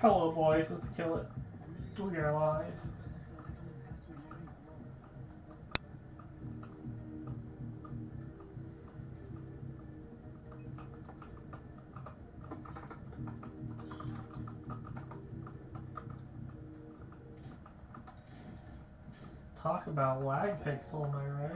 Hello boys, let's kill it. We are live. Talk about lag pixel, am I right?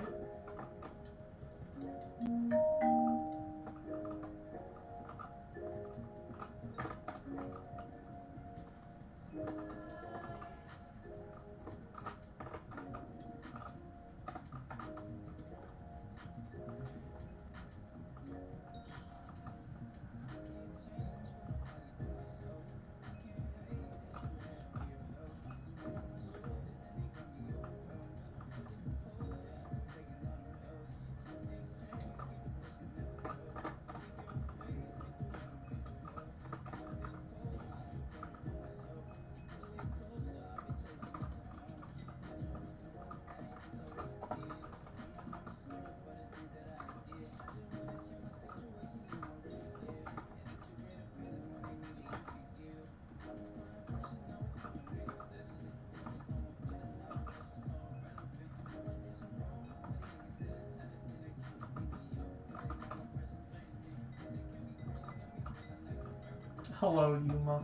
Hello, Yuma.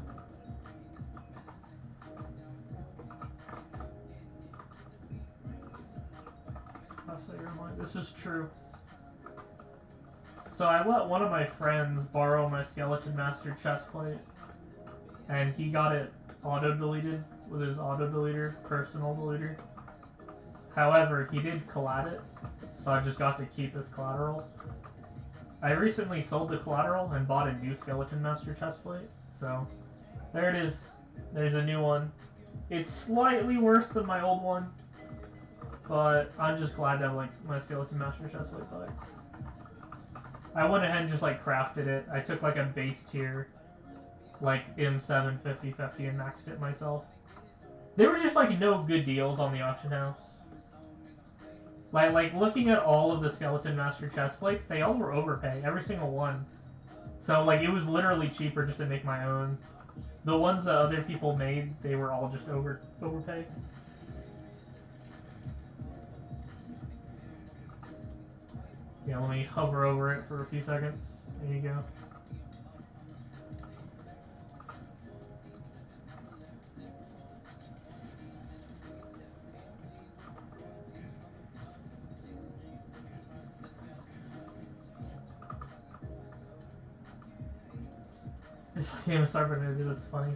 This is true. So I let one of my friends borrow my Skeleton Master chestplate, and he got it auto-deleted with his auto-deleter, personal deleter. However, he did collab it, so I just got to keep his collateral. I recently sold the collateral and bought a new Skeleton Master chestplate, so there it is. There's a new one. It's slightly worse than my old one, but I'm just glad to have like my Skeleton Master chestplate back. I went ahead and just like crafted it. I took like a base tier, like M7 50/50 and maxed it myself. There was just like no good deals on the auction house. Like looking at all of the Skeleton Master chestplates, they all were overpay, every single one. So like it was literally cheaper just to make my own. The ones that other people made, they were all just overpay. Yeah, let me hover over it for a few seconds. There you go. This game is starting to do this funny.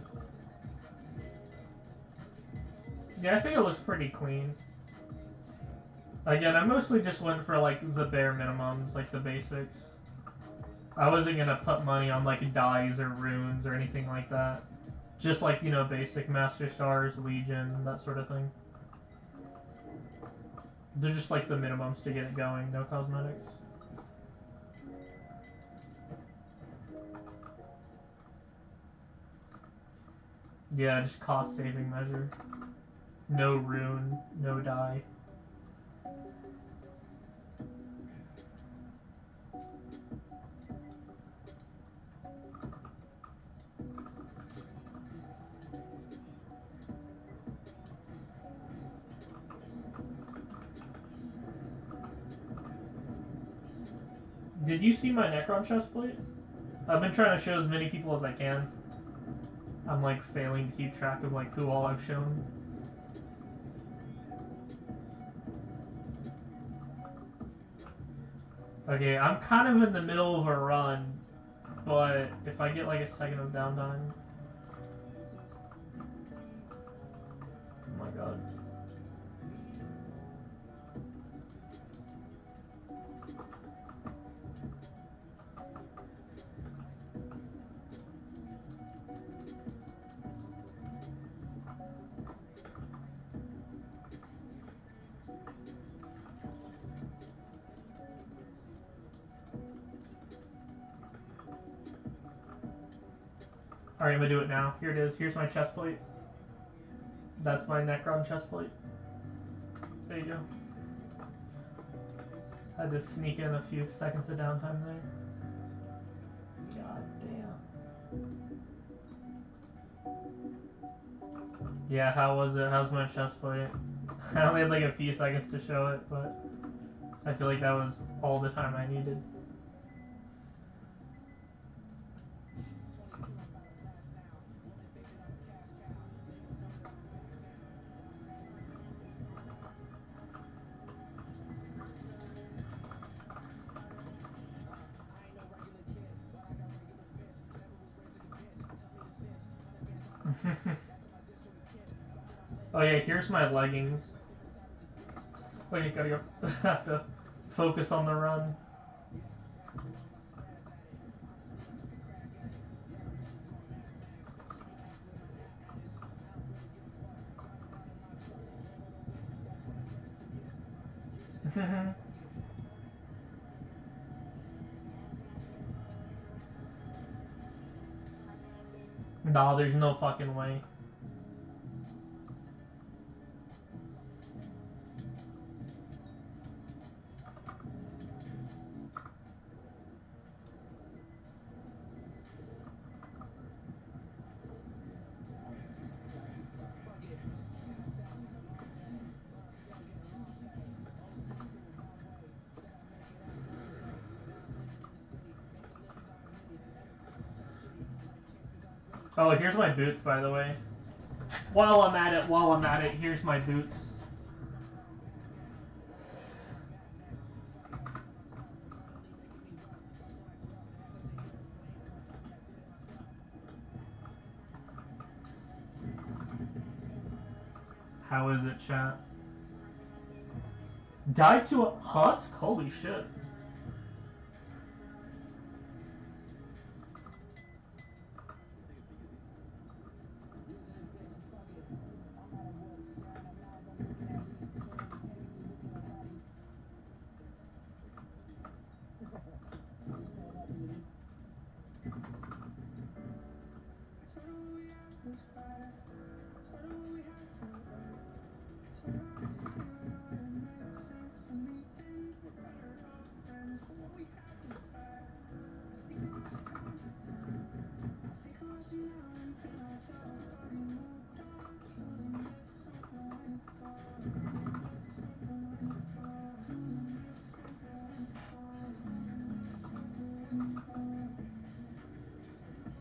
Yeah, I think it looks pretty clean. Again, I mostly just went for like the bare minimums, like the basics. I wasn't gonna put money on like dyes or runes or anything like that. Just like, you know, basic Master Stars, Legion, that sort of thing. They're just like the minimums to get it going, no cosmetics. Yeah, just cost saving measure. No rune, no dye. Did you see my Necron chestplate? I've been trying to show as many people as I can. I'm like failing to keep track of like who all I've shown. Okay, I'm kind of in the middle of a run, but if I get like a second of downtime. Oh my god. Alright, I'm gonna do it now. Here it is. Here's my chestplate. That's my Necron chestplate. There you go. Had to sneak in a few seconds of downtime there. God damn. Yeah, how was it? How's my chest plate? I only had like a few seconds to show it, but I feel like that was all the time I needed. Oh yeah, here's my leggings. Okay, gotta go. Have to focus on the run. Nah, there's no fucking way. Oh, here's my boots, by the way. While I'm at it, here's my boots. How is it, chat? Died to a husk? Holy shit.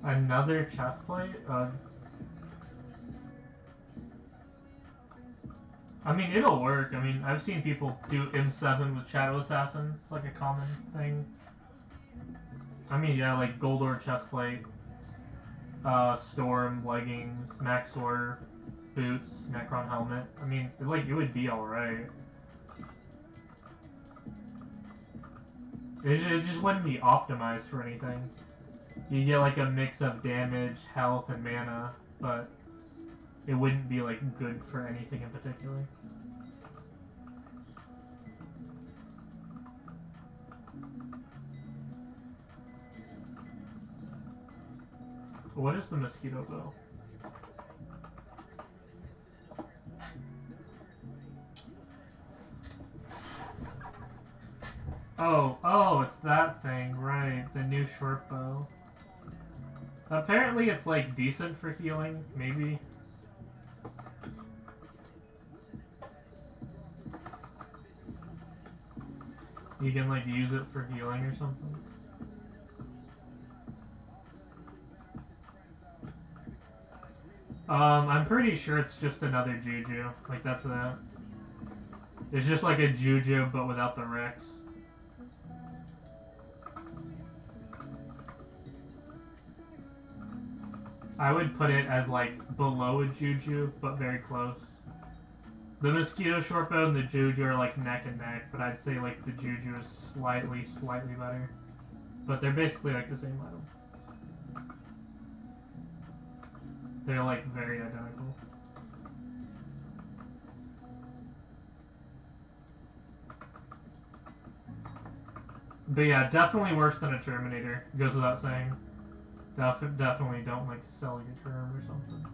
Another chest plate? I mean, it'll work. I mean, I've seen people do M7 with Shadow Assassin. It's like a common thing. I mean, yeah, like Goldor chestplate, Storm leggings, Max Order boots, Necron helmet. I mean, it would be alright. It just wouldn't be optimized for anything. You get like a mix of damage, health, and mana, but it wouldn't be like good for anything in particular. What is the mosquito bow? Oh, it's that thing, right? The new short bow. Apparently it's like decent for healing, maybe. You can like use it for healing or something. I'm pretty sure it's just another Juju. Like that's that. It's just like a Juju but without the Rex. I would put it as like below a Juju, but very close. The Mosquito Shortbow and the Juju are like neck and neck, but I'd say like the Juju is slightly better. But they're basically like the same item. They're like very identical. But yeah, definitely worse than a Terminator. Goes without saying. Definitely don't like sell your term or something.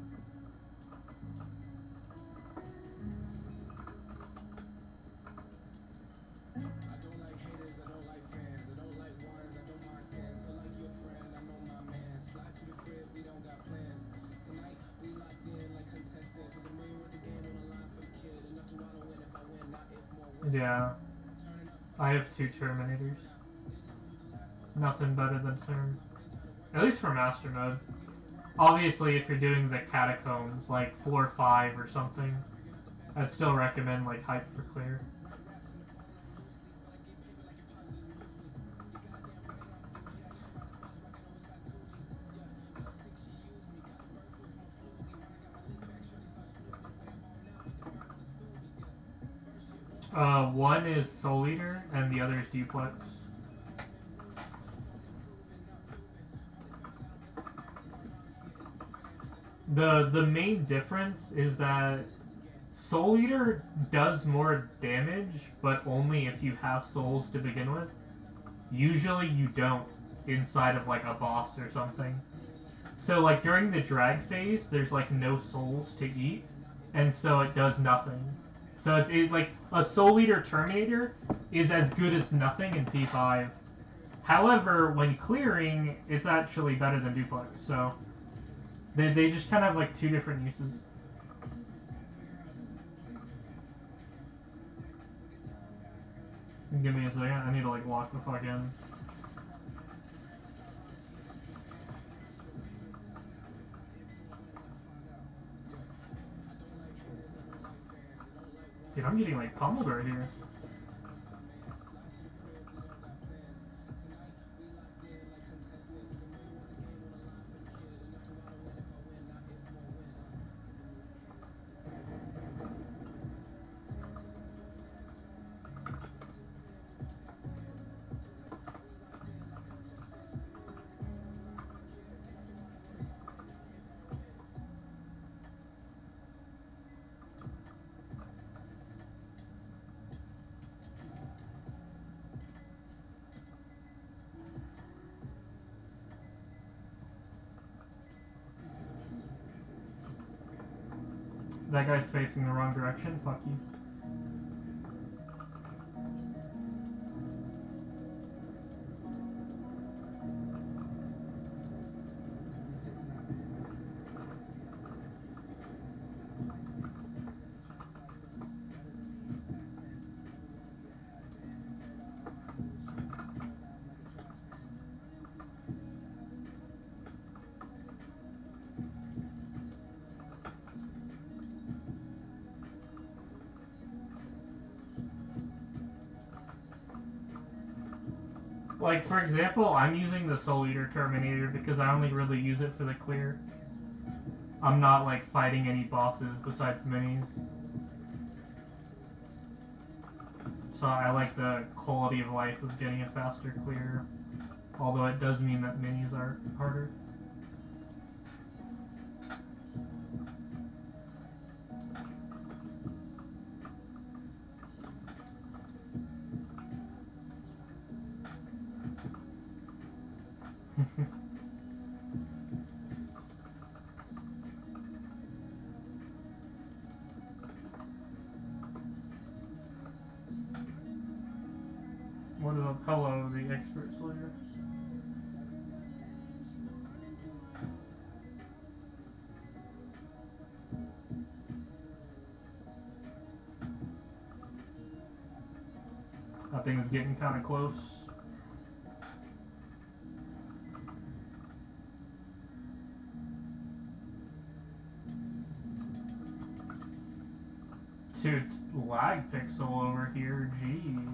Yeah. I have 2 Terminators. Nothing better than Term. At least for Master Mode. Obviously, if you're doing the Catacombs, like 4 or 5 or something, I'd still recommend like Hype for Clear. One is Soul Eater, and the other is Duplex. The main difference is that Soul Eater does more damage, but only if you have souls to begin with. Usually you don't inside of like a boss or something. So like during the drag phase, there's like no souls to eat, and so it does nothing. So it's like a Soul Eater Terminator is as good as nothing in P5. However, when clearing, it's actually better than Duplex. So they just kind of have like 2 different uses. Give me a second. I need to like lock the fuck in. Dude, I'm getting like pummeled right here. That guy's facing the wrong direction. Fuck you. Like, for example, I'm using the Soul Eater Terminator because I only really use it for the clear. I'm not, like, fighting any bosses besides minis. So I like the quality of life of getting a faster clear. Although it does mean that minis are harder. What up? Hello, the Expert Slayer. That thing's getting kind of close. Dude, lag pixel over here, jeez.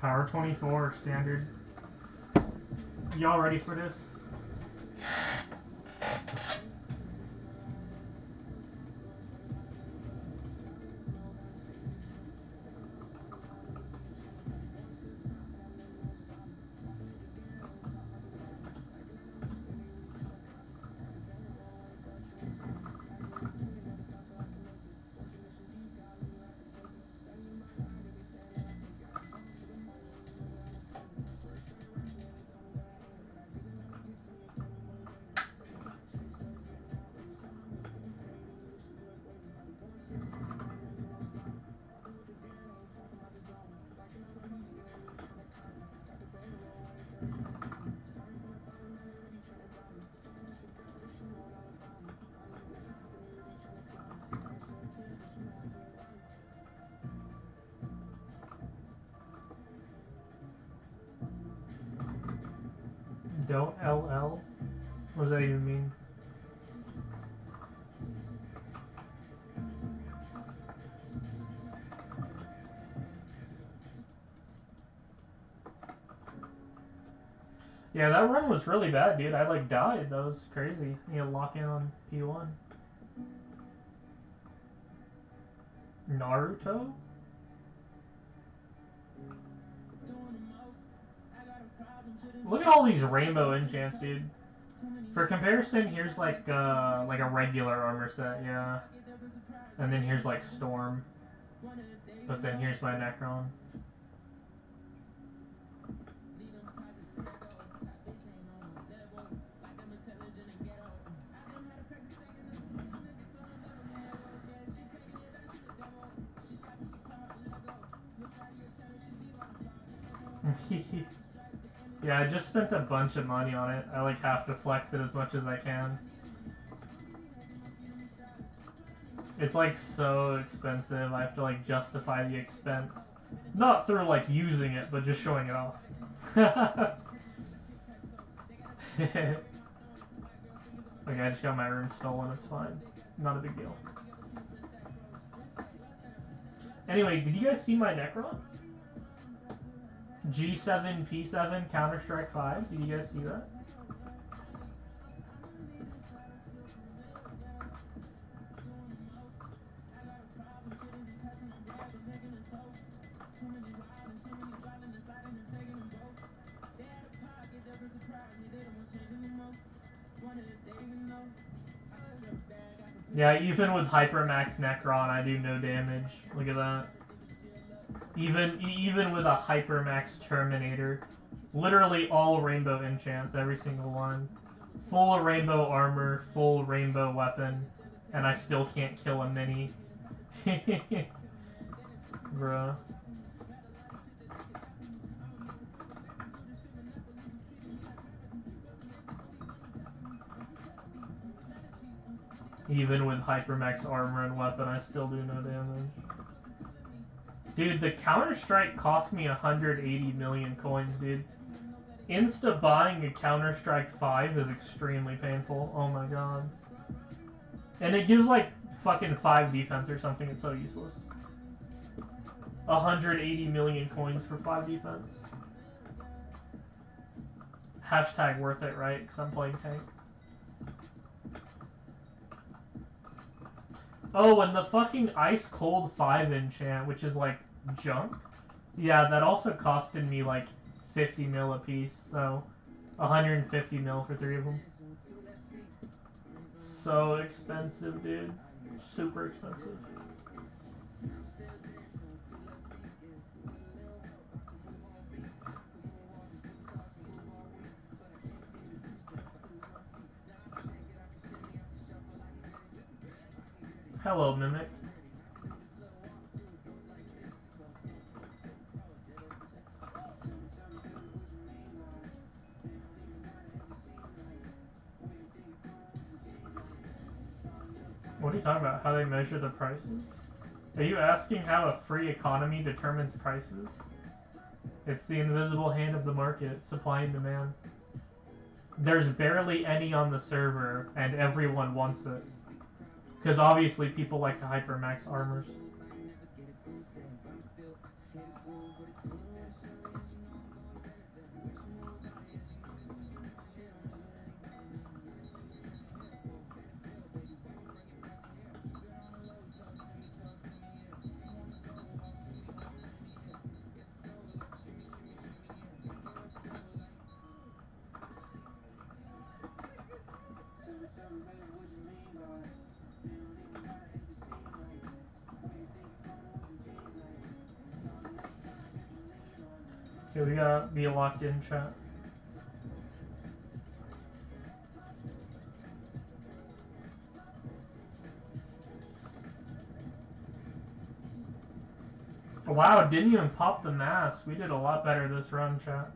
Power 24 standard. Y'all ready for this? Don't LL? What does that even mean? Yeah, that run was really bad, dude. I like died. That was crazy. You know, lock in on P1. Naruto? Look at all these rainbow enchants, dude. For comparison, here's like a regular armor set, yeah. And then here's like Storm. But then here's my Necron. Yeah, I just spent a bunch of money on it. I like have to flex it as much as I can. It's like so expensive. I have to like justify the expense. Not through like using it, but just showing it off. Like I just got my room stolen, it's fine. Not a big deal. Anyway, did you guys see my Necron? G7, P7, Counter-Strike 5. Did you guys see that? Yeah, even with Hypermax Necron, I do no damage. Look at that. Even with a Hypermax Terminator. Literally all rainbow enchants, every single one. Full rainbow armor, full rainbow weapon, and I still can't kill a mini. Bruh. Even with Hypermax armor and weapon, I still do no damage. Dude, the Counter-Strike cost me 180 million coins, dude. Insta buying a Counter-Strike 5 is extremely painful. Oh my god. And it gives like fucking 5 defense or something, it's so useless. 180 million coins for 5 defense. Hashtag worth it, right? Because I'm playing tank. Oh, and the fucking Ice Cold 5 enchant, which is like junk. Yeah, that also costed me like 50 mil a piece, so 150 mil for 3 of them. So expensive, dude. Super expensive. Hello, Mimic. What are you talking about? How they measure the prices? Are you asking how a free economy determines prices? It's the invisible hand of the market, supply and demand. There's barely any on the server, and everyone wants it. Because obviously people like to hypermax armors. Okay, we gotta be locked in, chat. Wow, didn't even pop the mask. We did a lot better this run, chat.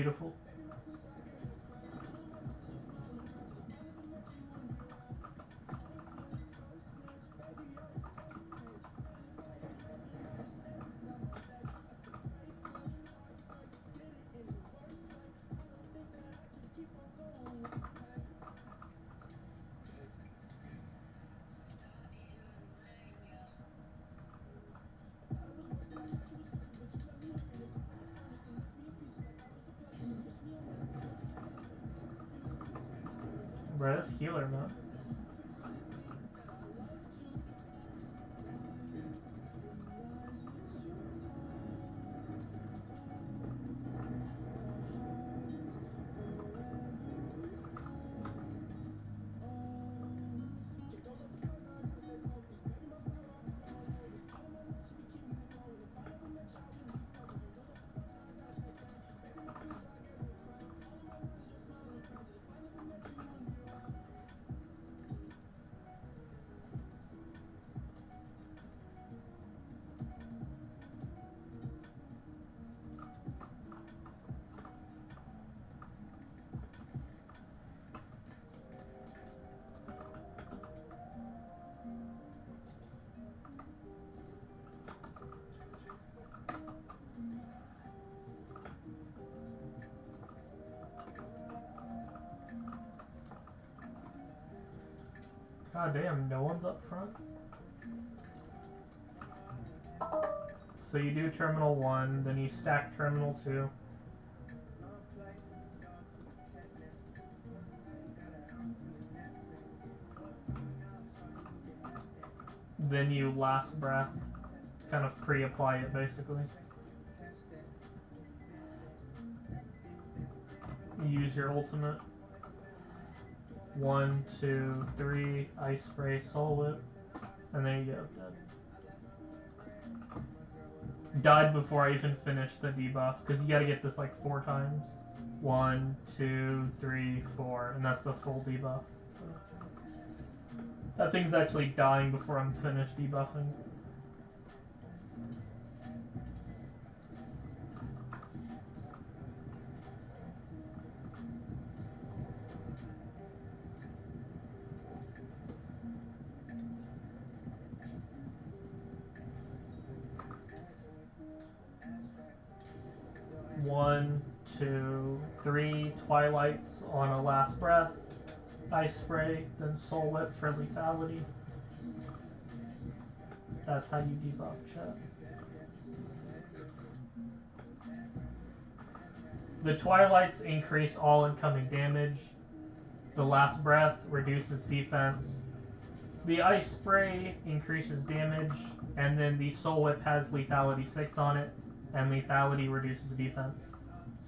beautiful. Bro, that's healer, man. God damn, no one's up front. So you do terminal 1, then you stack terminal 2. Then you last breath, kind of pre-apply it basically. You use your ultimate. 1, 2, 3, ice spray, soul whip, and there you go, dead. Died before I even finished the debuff, because you gotta get this like 4 times. 1, 2, 3, 4, and that's the full debuff. So that thing's actually dying before I'm finished debuffing. One, 2, 3 twilights on a last breath, ice spray, then soul whip for lethality. That's how you debuff, chat. The twilights increase all incoming damage. The last breath reduces defense. The ice spray increases damage, and then the soul whip has lethality 6 on it, and lethality reduces defense.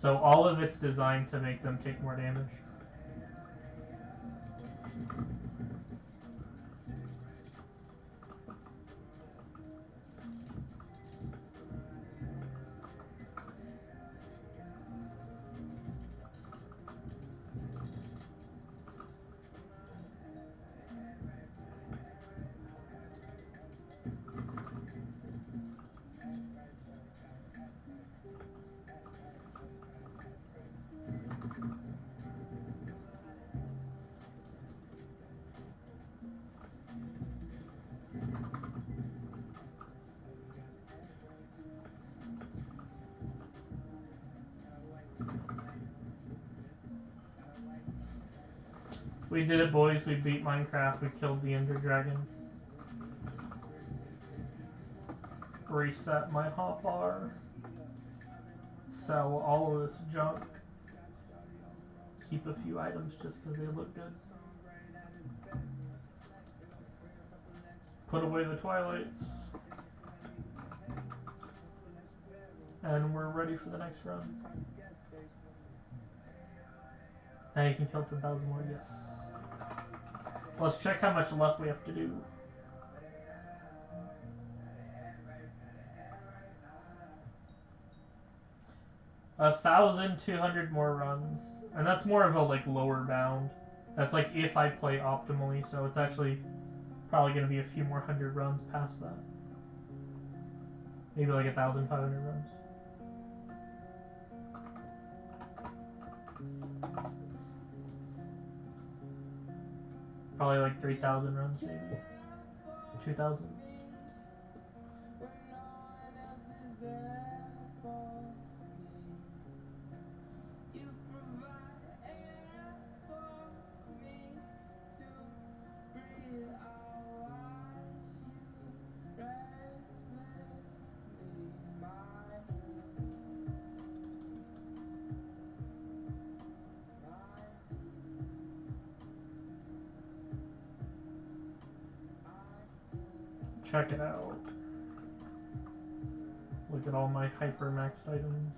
So all of it's designed to make them take more damage. We did it, boys. We beat Minecraft. We killed the Ender Dragon. Reset my hotbar. Sell all of this junk. Keep a few items just because they look good. Put away the twilights. And we're ready for the next run. Now you can kill 10,000 more, yes. Let's check how much left we have to do. A 1,200 more runs, and that's more of a like lower bound. That's like if I play optimally, so it's actually probably going to be a few more hundred runs past that. Maybe like 1,500 runs. Probably like 3,000 runs, maybe 2,000. Check it out. Look at all my hyper maxed items.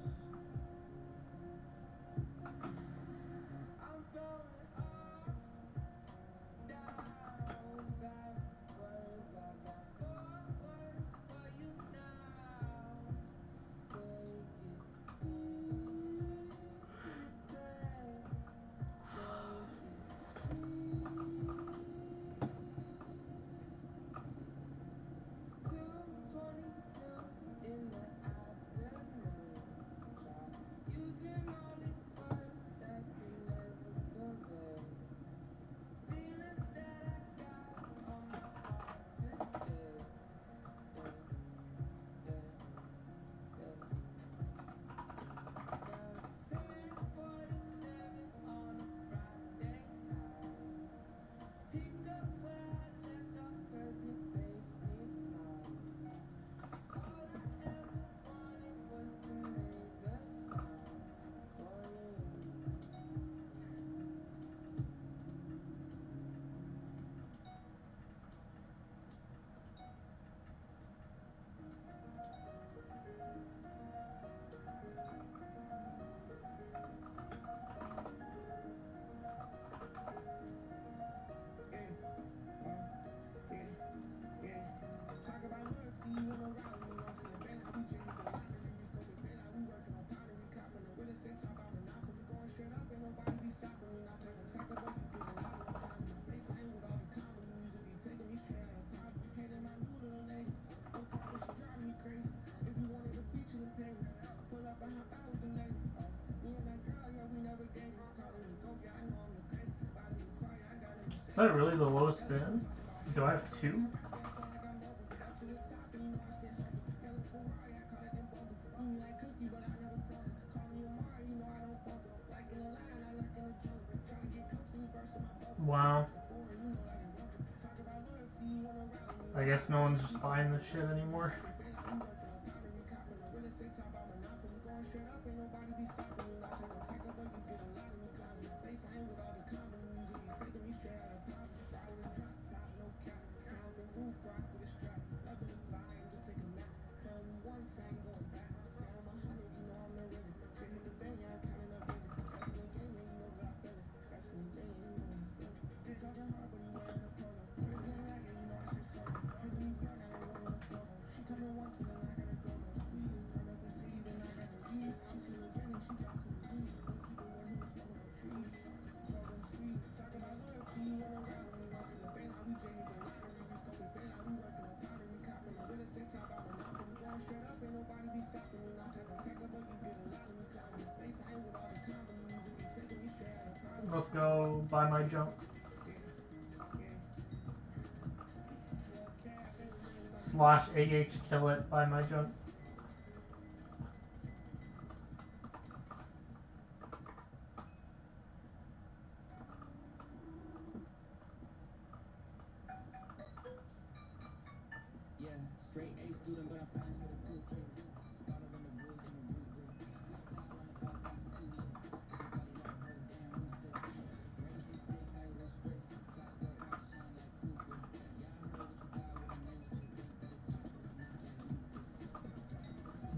Is that really the lowest bid? Do I have two? Wow. I guess no one's just buying this shit anymore. Let's go buy my junk. Slash AH KillIt, buy my junk.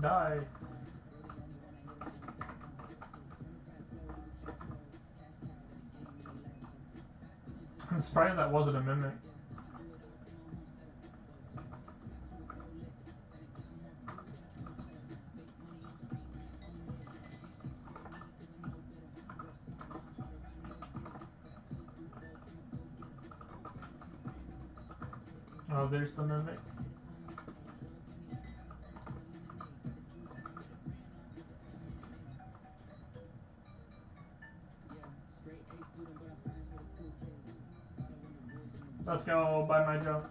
Die. I'm surprised that wasn't a mimic. Oh, there's the mimic. Let's go buy my junk.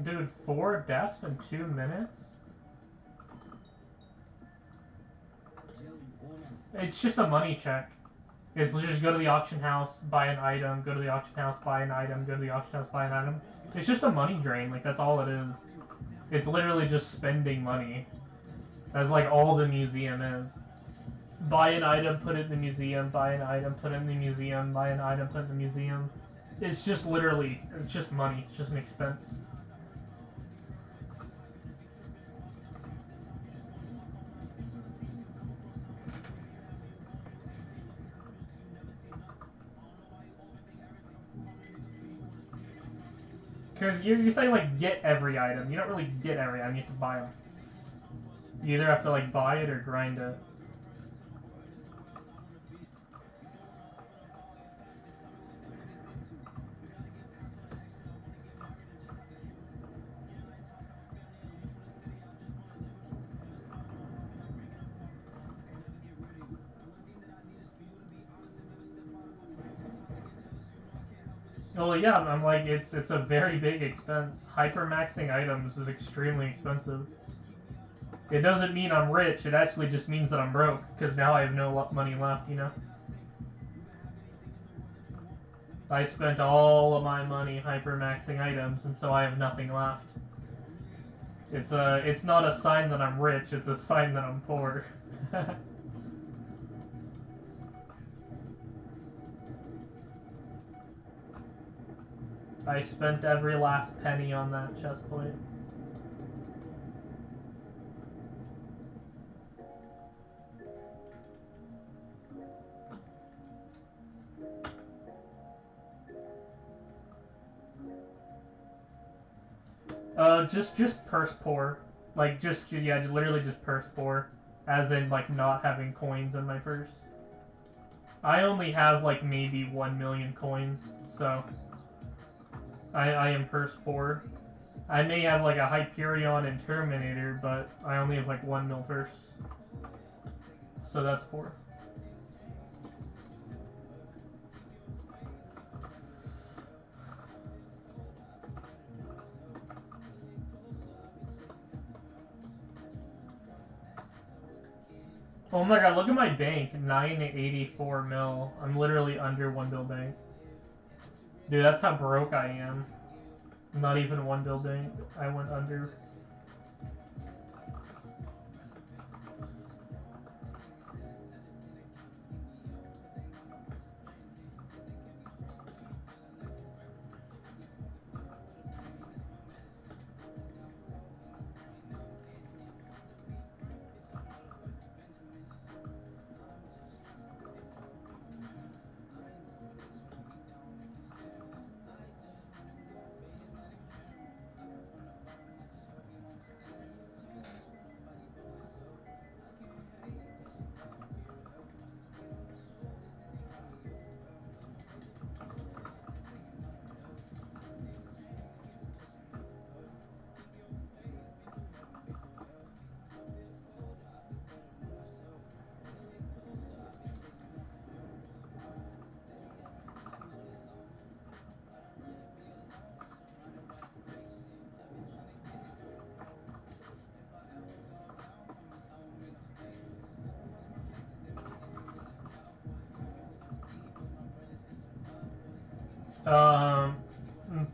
Dude, 4 deaths in 2 minutes? It's just a money check. It's just go to the auction house, buy an item, go to the auction house, buy an item, go to the auction house, buy an item. It's just a money drain, like that's all it is. It's literally just spending money. That's like all the museum is. Buy an item, put it in the museum, buy an item, put it in the museum, buy an item, put it in the museum. It's just literally, it's just money, it's just an expense. Because you're saying, like, get every item. You don't really get every item, you have to buy them. You either have to, like, buy it or grind it. Well, yeah, I'm like, it's a very big expense. Hypermaxing items is extremely expensive. It doesn't mean I'm rich, it actually just means that I'm broke, because now I have no money left, you know? I spent all of my money hypermaxing items, and so I have nothing left. It's not a sign that I'm rich, it's a sign that I'm poor. I spent every last penny on that chestplate. Just purse poor. Like, yeah, literally just purse poor. As in, like, not having coins in my purse. I only have, like, maybe 1 million coins, so... I am purse poor. I may have, like, a Hyperion and Terminator, but I only have, like, 1 mil purse. So that's poor. Oh my god, look at my bank. 984 mil. I'm literally under 1 bill bank. Dude, that's how broke I am. Not even 1 bill bank. I went under.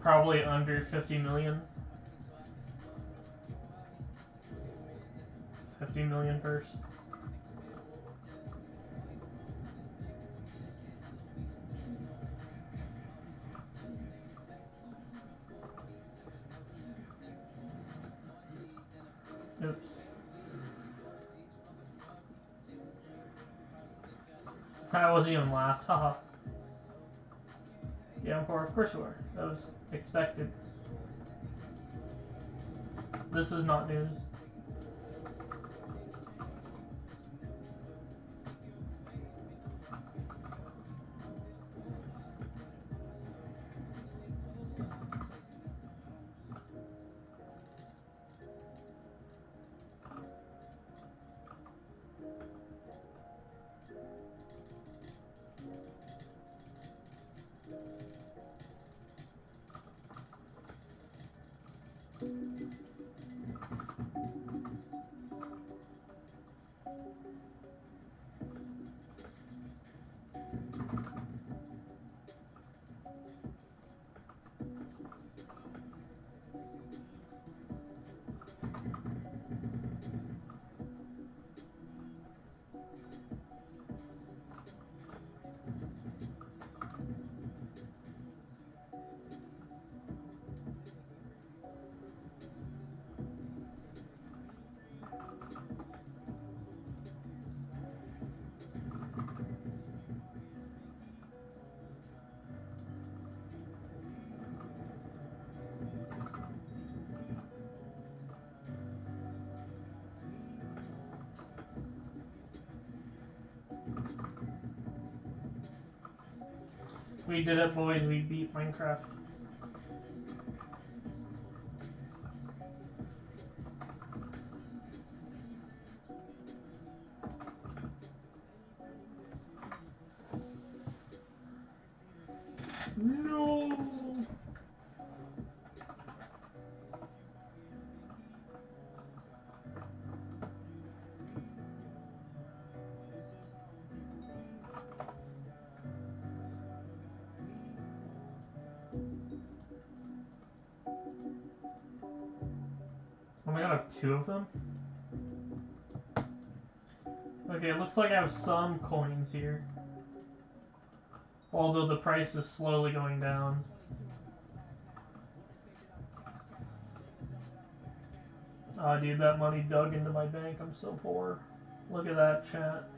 Probably under 50 million. 50 million first. Oops. I wasn't even last, haha. Yeah, I'm poor, of course you are. That was expected. This is not news. We did it, boys. We beat Minecraft. No. Oh my god, I have 2 of them? Okay, it looks like I have some coins here. Although the price is slowly going down. Aw, dude, that money dug into my bank. I'm so poor. Look at that, chat.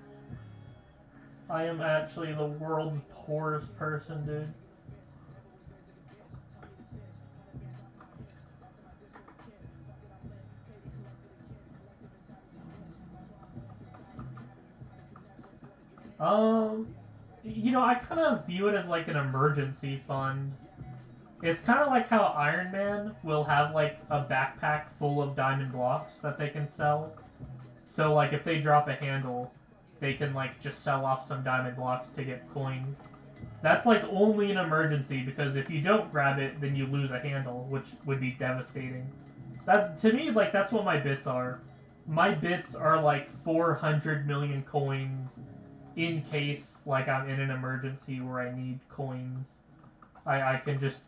I am actually the world's poorest person, dude. You know, I kind of view it as like an emergency fund. It's kind of like how Iron Man will have like a backpack full of diamond blocks that they can sell. So like if they drop a handle, they can like just sell off some diamond blocks to get coins. That's like only an emergency because if you don't grab it, then you lose a handle, which would be devastating. That to me, like that's what my bits are. My bits are like 400 million coins in case like I'm in an emergency where I need coins. I can just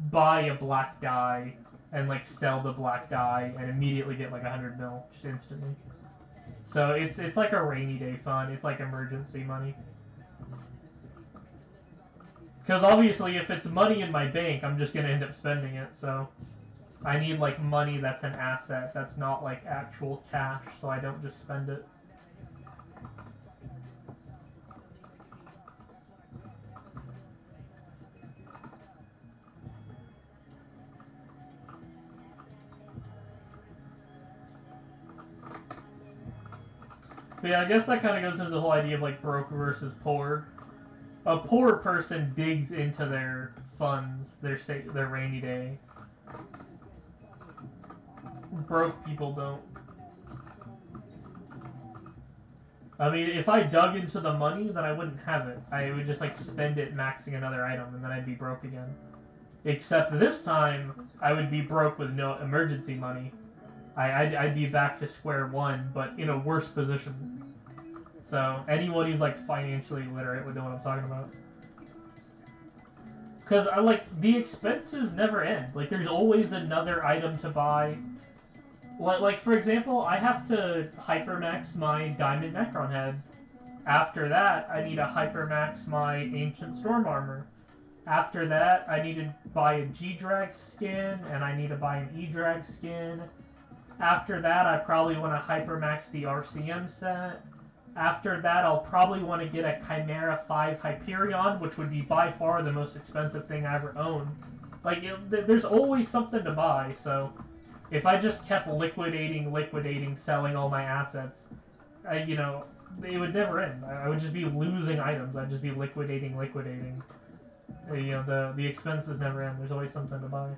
buy a black die and like sell the black die and immediately get like 100 mil just instantly. So it's like a rainy day fund. It's like emergency money. Because obviously if it's money in my bank, I'm just gonna end up spending it. So I need like money that's an asset, that's not like actual cash, so I don't just spend it. But yeah, I guess that kind of goes into the whole idea of like broke versus poor. A poor person digs into their funds, their rainy day. Broke people don't. I mean, if I dug into the money, then I wouldn't have it. I would just like spend it maxing another item, and then I'd be broke again. Except this time, I would be broke with no emergency money. I'd be back to square one, but in a worse position. So anyone who's like financially literate would know what I'm talking about. Because I like the expenses never end. Like there's always another item to buy. Like for example, I have to hypermax my Diamond Necron head. After that, I need to hypermax my Ancient Storm Armor. After that, I need to buy a G-Drag skin, and I need to buy an E-Drag skin. After that, I probably want to hypermax the RCM set. After that, I'll probably want to get a Chimera 5 Hyperion, which would be by far the most expensive thing I ever owned. Like, there's always something to buy, so if I just kept liquidating, selling all my assets, you know, it would never end. I would just be losing items. I'd just be liquidating. You know, the expenses never end. There's always something to buy.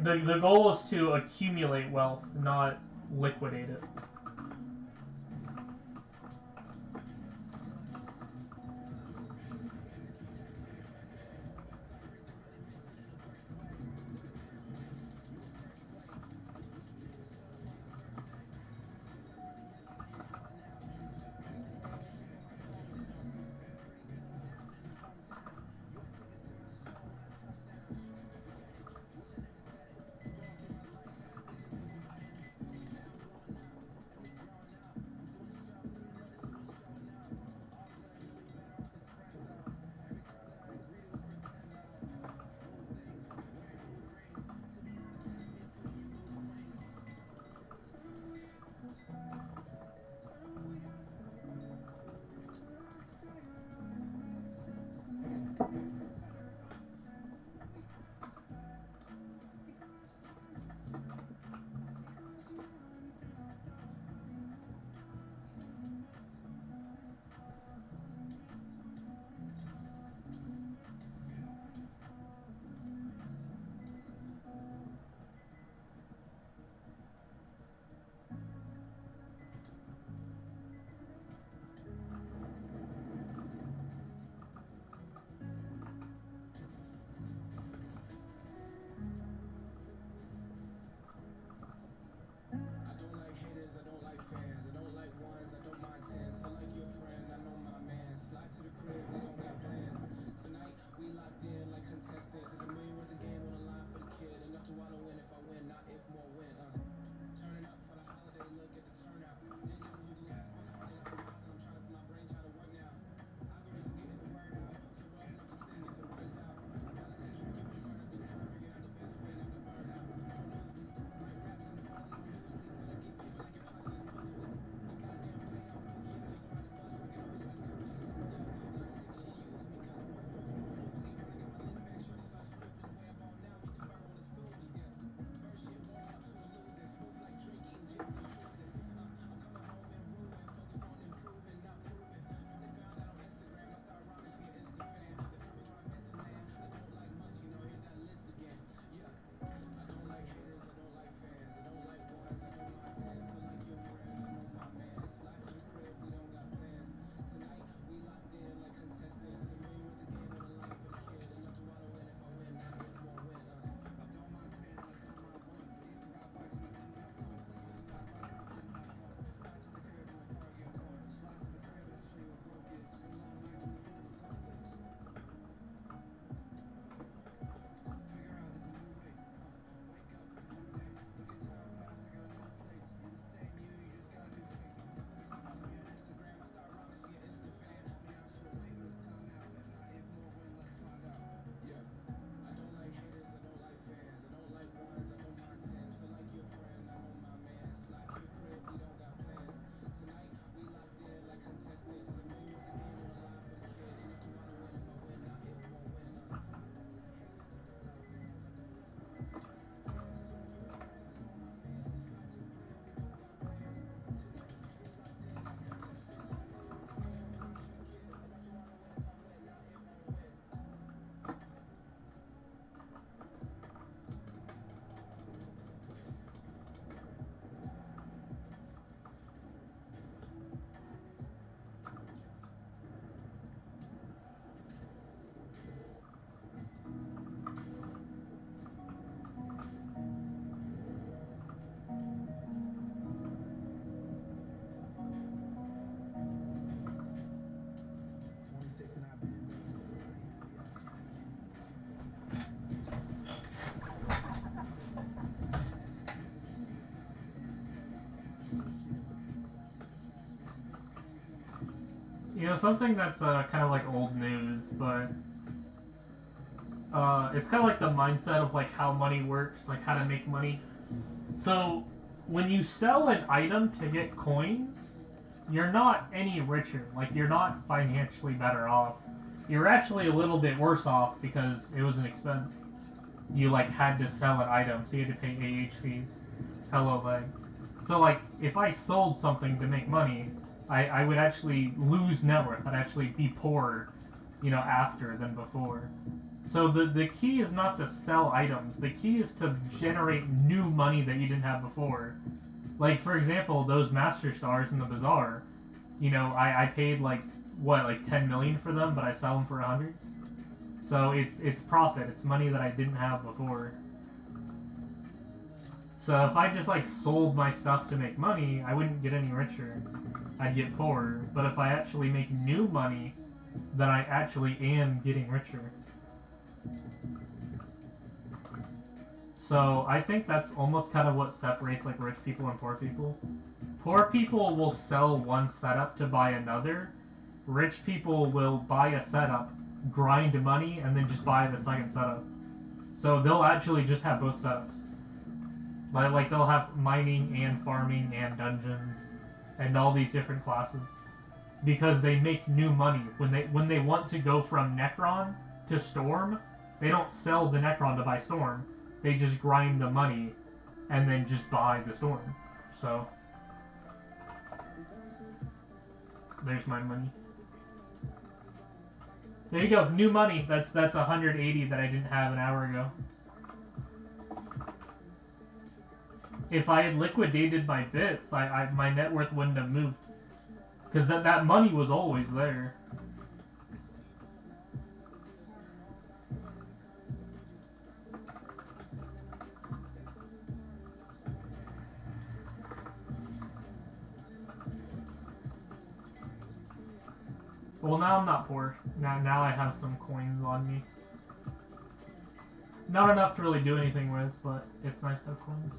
The goal is to accumulate wealth, not liquidate it. You know, something that's kind of like old news, but it's kind of like the mindset of like how money works, like how to make money. So when you sell an item to get coins, you're not any richer. Like, you're not financially better off. You're actually a little bit worse off because it was an expense. You like had to sell an item, so you had to pay AH fees. Hello, leg. So like, if I sold something to make money, I would actually lose net worth. I'd actually be poorer, you know, after than before. So the key is not to sell items. The key is to generate new money that you didn't have before. Like, for example, those Master Stars in the Bazaar, you know, I paid like, what, like 10 million for them, but I sell them for 100? So it's profit. It's money that I didn't have before. So if I just like sold my stuff to make money, I wouldn't get any richer. I'd get poorer. But if I actually make new money, then I actually am getting richer. So I think that's almost kind of what separates like rich people and poor people. Poor people will sell one setup to buy another. Rich people will buy a setup, grind money, and then just buy the second setup. So they'll actually just have both setups. Like they'll have mining and farming and dungeons and all these different classes. Because they make new money. When they want to go from Necron to Storm, they don't sell the Necron to buy Storm. They just grind the money and then just buy the Storm. So there's my money. There you go, new money. That's 180 that I didn't have an hour ago. If I had liquidated my bits, my net worth wouldn't have moved. Because that money was always there. Well, now I'm not poor. Now I have some coins on me. Not enough to really do anything with, but it's nice to have coins.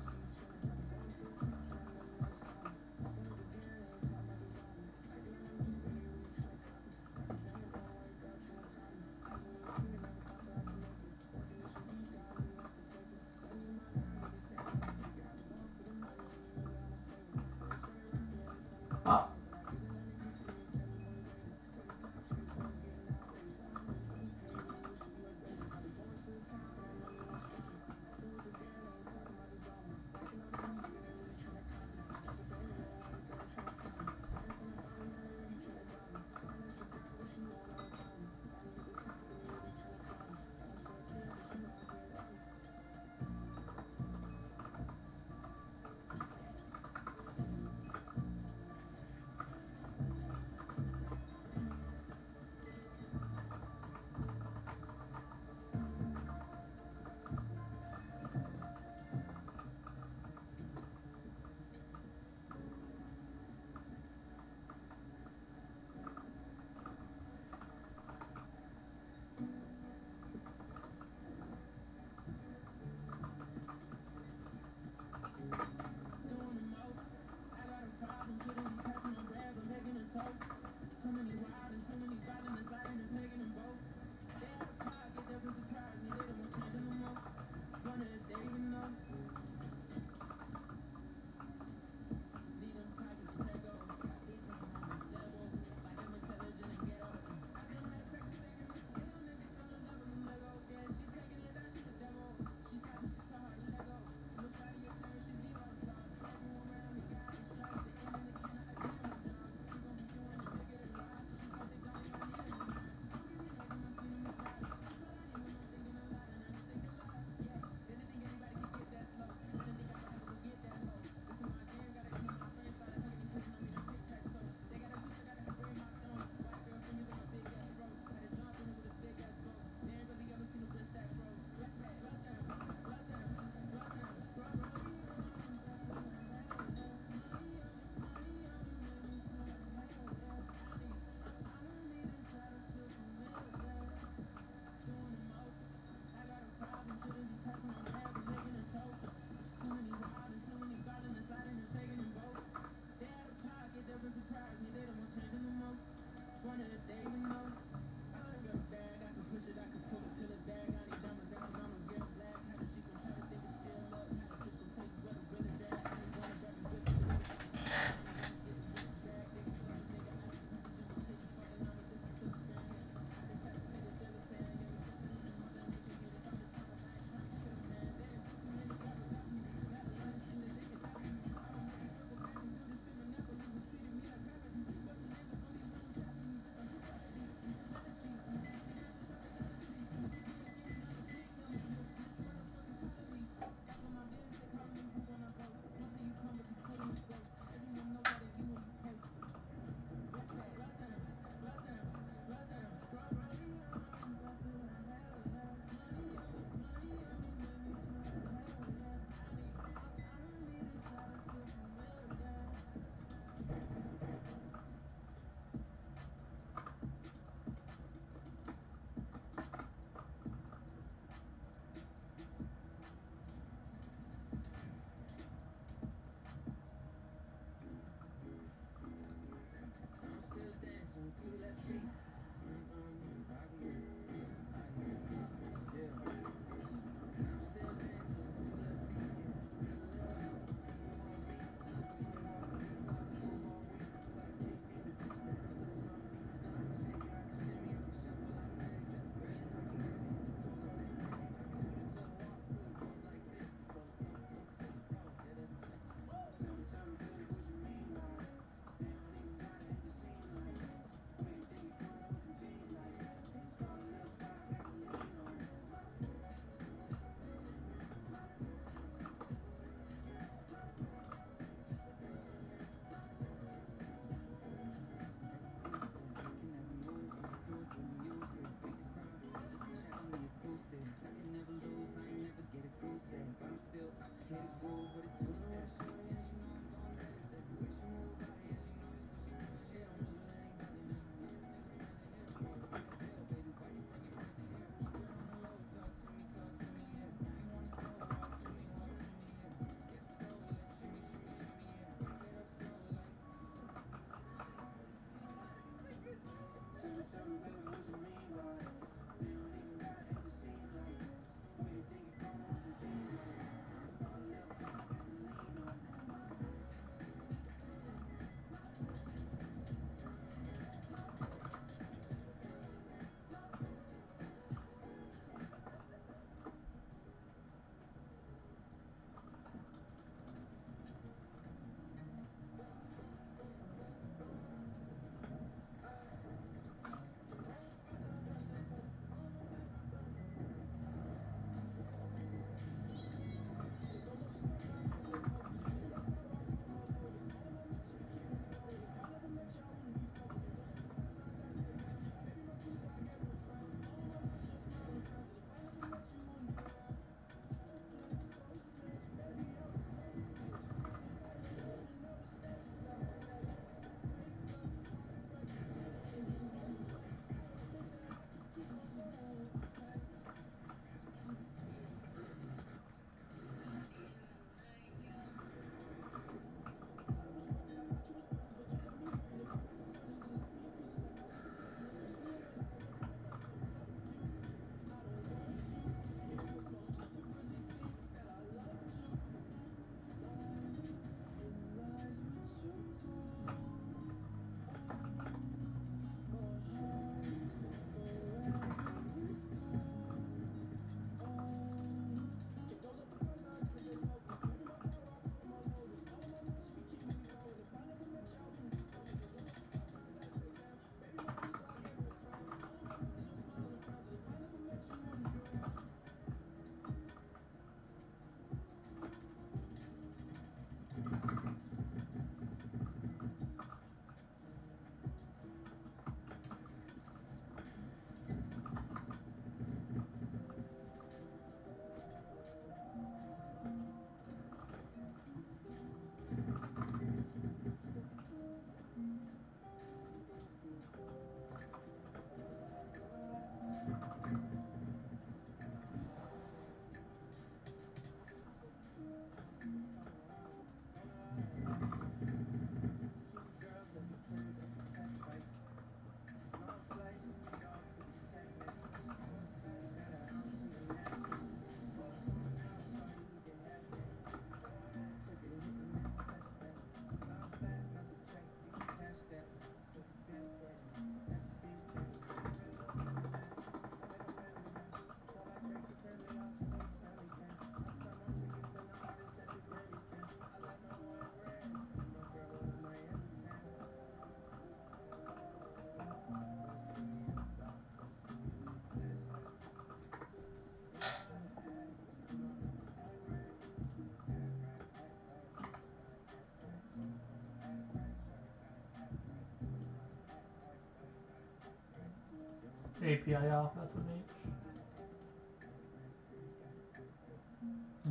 API off SMH.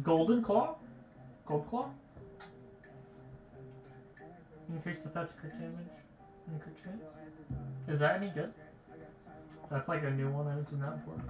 Golden Claw? Gold Claw? Increase the pet's crit damage and crit chance. Is that any good? That's like a new one, I haven't seen that before.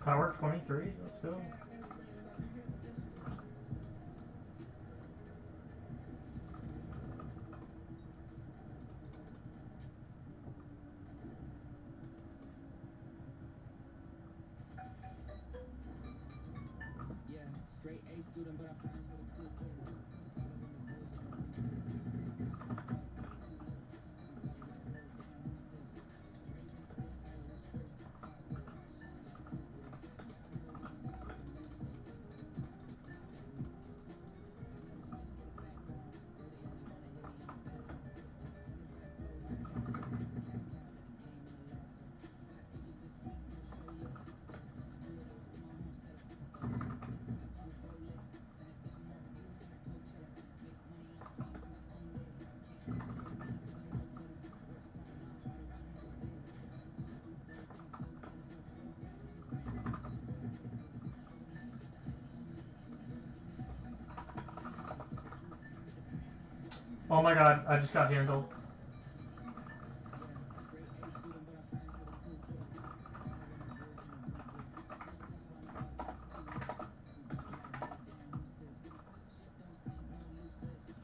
Power 23, let's go. Oh my god, I just got handled.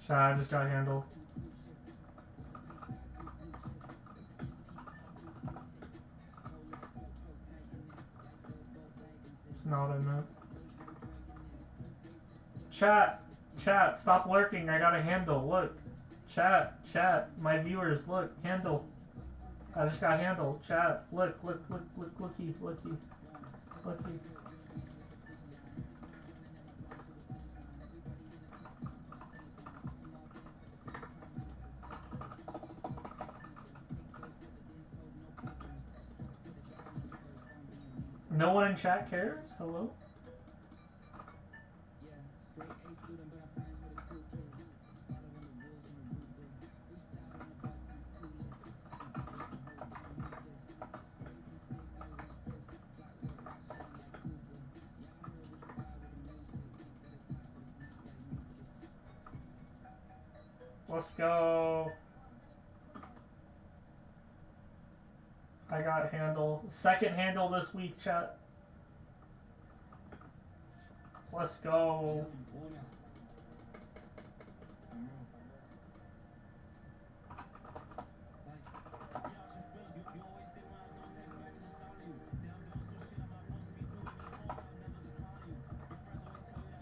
I just got handled. It's not a no. Chat, stop lurking. I got a handle. Look. Chat, my viewers, look, handle. I just got handled. Chat, look, looky. No one in chat cares? Hello? Let's go. I got handle. Second handle this week, chat. Let's go.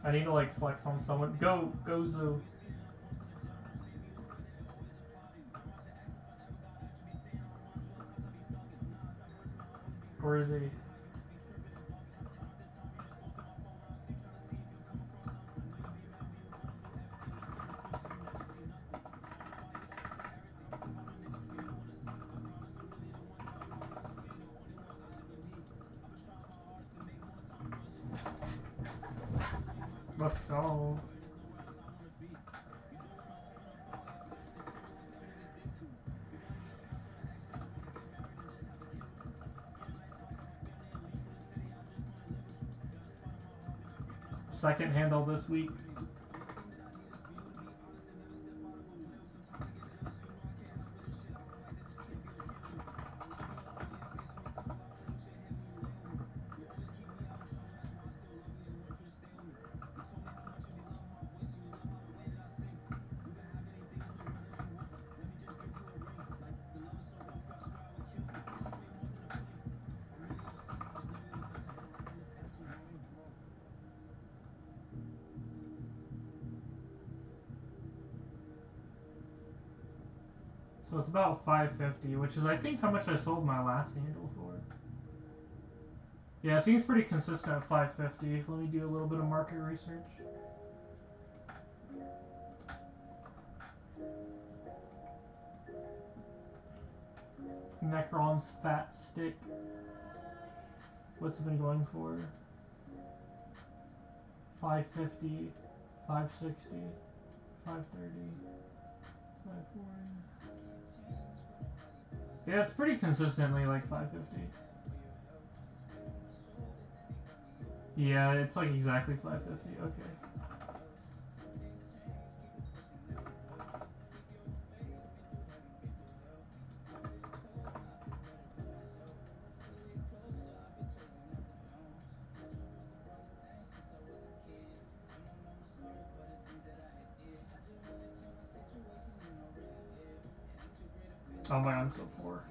I need to like flex on someone. Go Zoo. Where is he? Let's go. Second handle this week. So it's about 550, which is I think how much I sold my last handle for. Yeah, it seems pretty consistent at 550. Let me do a little bit of market research. Necron's fat stick. What's it been going for? 550, 560, 530, 540. Yeah, it's pretty consistently like 550. Yeah, it's like exactly 550. Okay. Oh my god, I'm so poor.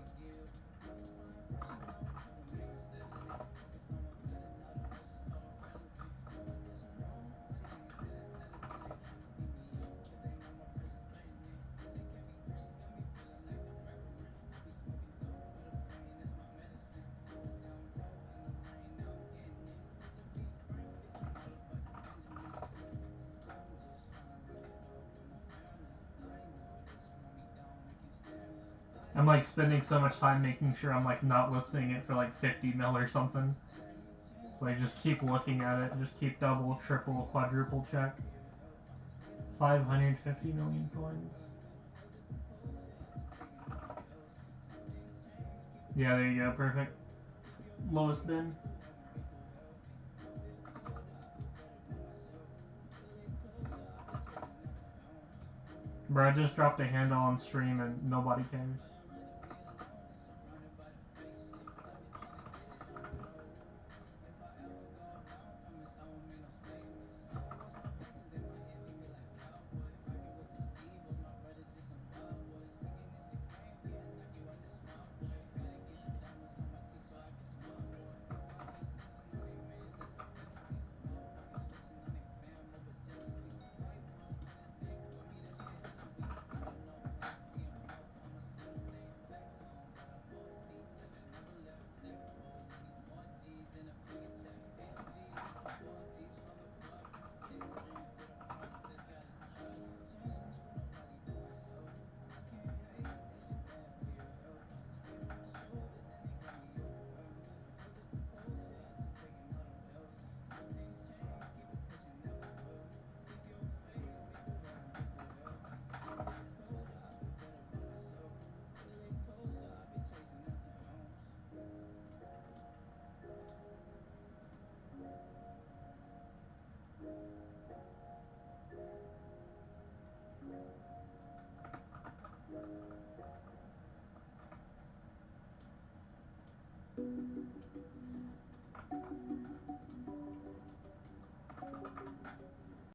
I'm like spending so much time making sure I'm like not listing it for like 50 mil or something. So I just keep looking at it, just keep double, triple, quadruple check. 550 million coins. Yeah, there you go, perfect. Lowest bin. Bro, I just dropped a handle on stream and nobody cares.